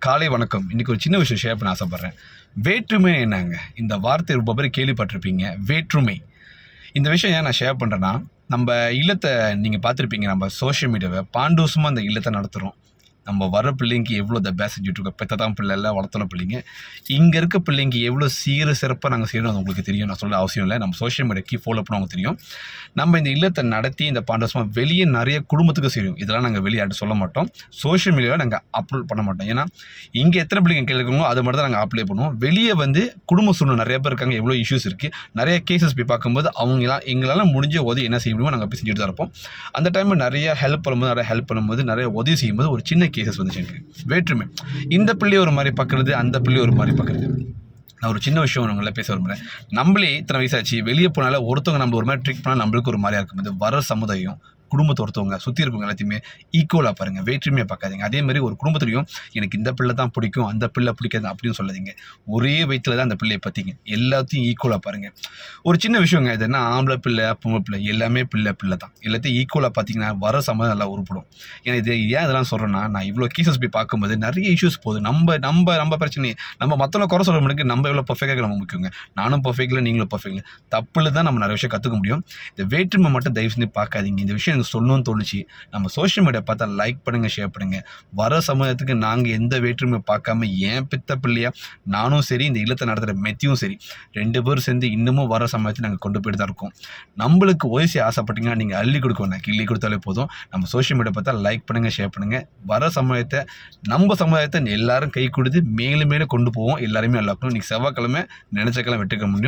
காலை வணக்கம். இன்றைக்கி ஒரு சின்ன விஷயம் ஷேர் பண்ண ஆசைப்பட்றேன். வேற்றுமை என்னங்க? இந்த வார்த்தை ரொம்ப பேர் கேள்விப்பட்டிருப்பீங்க. வேற்றுமை. இந்த விஷயம் ஏன் நான் ஷேர் பண்ணுறேன்னா, நம்ம இல்லத்தை நீங்கள் பார்த்துருப்பீங்க. நம்ம சோஷியல் மீடியாவை பாண்டூசமாக அந்த இல்லத்தை நடத்துகிறோம். நம்ம வர பிள்ளைங்க எவ்வளோ த பேஸ் செஞ்சுட்ருக்கோம். பெற்றதான் பிள்ளை இல்லை, வளர்த்தன பிள்ளைங்க. இங்கே இருக்க பிள்ளைங்க எவ்வளோ சிறப்பாக நாங்கள் செய்யணும், அது உங்களுக்கு தெரியும். நான் சொல்ல அவசியம் இல்லை. நம்ம சோஷியல் மீடியாக்கு ஃபாலோ பண்ண அவங்க தெரியும். நம்ம இந்த இல்லத்தை நடத்தி இந்த பாண்டூசமாக வெளியே நிறைய குடும்பத்துக்கு செய்யும். இதெல்லாம் நாங்கள் வெளியே சொல்ல மாட்டோம். சோஷியல் மீடியாவில் நாங்கள் அப்லோட் பண்ண மாட்டோம். ஏன்னா இங்கே எத்தனை பிள்ளைங்க கேட்குறோமோ அதை மட்டும் தான் நாங்கள் அப்ளை பண்ணுவோம். வெளியே குடும்ப சூழ்நிலை நிறைய பேர் இருக்காங்க, எவ்வளோ இஷ்யூஸ் இருக்குது. நிறைய கேசஸ் போய் பார்க்கும்போது எங்களால் முடிஞ்ச உதவி என்ன செய்ய முடியுமோ நாங்கள் போய் செஞ்சுட்டு தான் இருப்போம். அந்த டைமில் நிறைய ஹெல்ப் பண்ணும்போது நிறைய உதவி செய்யும்போது ஒரு சின்ன கேசஸ் வந்துச்சு எனக்கு. வேற்றுமை. இந்த பிள்ளையை ஒரு மாதிரி பார்க்குறது, அந்த பிள்ளையை ஒரு மாதிரி பார்க்குறது. நான் ஒரு சின்ன விஷயம் உங்களை பேச விரும்புகிறேன். நம்மளே இத்தனை வயசாச்சு, வெளியே போனால ஒருத்தவங்க நம்ம ஒரு மாதிரி ட்ரிக் பண்ணால் நம்மளுக்கு ஒரு மாதிரியாக இருக்கும். இது வர சமுதாயம், குடும்பத்தை ஒருத்தவங்க சுற்றி இருக்கவங்க எல்லாத்தையுமே ஈக்குவலாக பாருங்கள். வேற்றுமையாக பார்க்காதீங்க. அதே மாதிரி ஒரு குடும்பத்துலையும் எனக்கு இந்த பிள்ளை தான் பிடிக்கும், அந்த பிள்ளை பிடிக்காது அப்படின்னு சொல்லாதீங்க. ஒரே வயிற்றில் தான் அந்த பிள்ளையை பற்றிங்க. எல்லாத்தையும் ஈக்குவலாக பாருங்கள். ஒரு சின்ன விஷயங்க, இது என்ன ஆம்பளை பிள்ளை பொம்பளை பிள்ளை எல்லாமே பிள்ளை தான். எல்லாத்தையும் ஈக்குவலாக பார்த்தீங்கன்னா வர சமுதாயம் நல்லா உருப்படும். ஏன்னா இது ஏன் இதெல்லாம் சொல்கிறேன்னா, நான் இவ்வளோ கேசஸ் போய் பார்க்கும்போது நிறைய இஷ்யூஸ் போகுது. நம்ம பிரச்சனை நம்ம மற்றவங்க குறை சொல்ல முடியும். நம்ம எவ்வளோ பர்ஃபெக்டாக நம்ம முக்கியங்க. நானும் பர்ஃபெக்ட் இல்லை, நீங்களும் பர்ஃபெக்ட் இல்லை. தப்புல தான் நம்ம நிறைய விஷயம் கற்றுக்க முடியும். இந்த வேற்றுமை மட்டும் தயவு செஞ்சு பார்க்காதீங்க. இந்த விஷயம் எனக்கு சொல்லணும்னு தோணுச்சு. நம்ம சோஷியல் மீடியா பார்த்தா லைக் பண்ணுங்கள், ஷேர் பண்ணுங்கள். வர சமூகத்துக்கு நாங்கள் எந்த வேற்றுமை பார்க்காம ஏன் பித்த பிள்ளையா நானும் சரி, இந்த இல்லத்தை நடத்துகிற மெத்தியும் சரி, 2 பேரும் சேர்ந்து இன்னமும் வர சமயத்தை நாங்கள் கொண்டு போயிட்டு தான் இருக்கோம். நம்மளுக்கு ஓய்சி ஆசைப்பட்டீங்கன்னா நீங்கள் அள்ளி கொடுக்கணும், கிள்ளி கொடுத்தாலே போதும். நம்ம சோஷியல் மீடியா பார்த்தா லைக் பண்ணுங்கள், ஷேர் பண்ணுங்கள். வர சமயத்தை நம்ம சமுதாயத்தை எல்லாரும் கை கொடுத்து மேலும் மேலும் கொண்டு போவோம். எல்லாருமே நல்லா இருக்கணும். இன்றைக்கி செவ்வாய்க்கிழமை நினைச்சக்கெல்லாம் வெட்டுக்க முடியும்.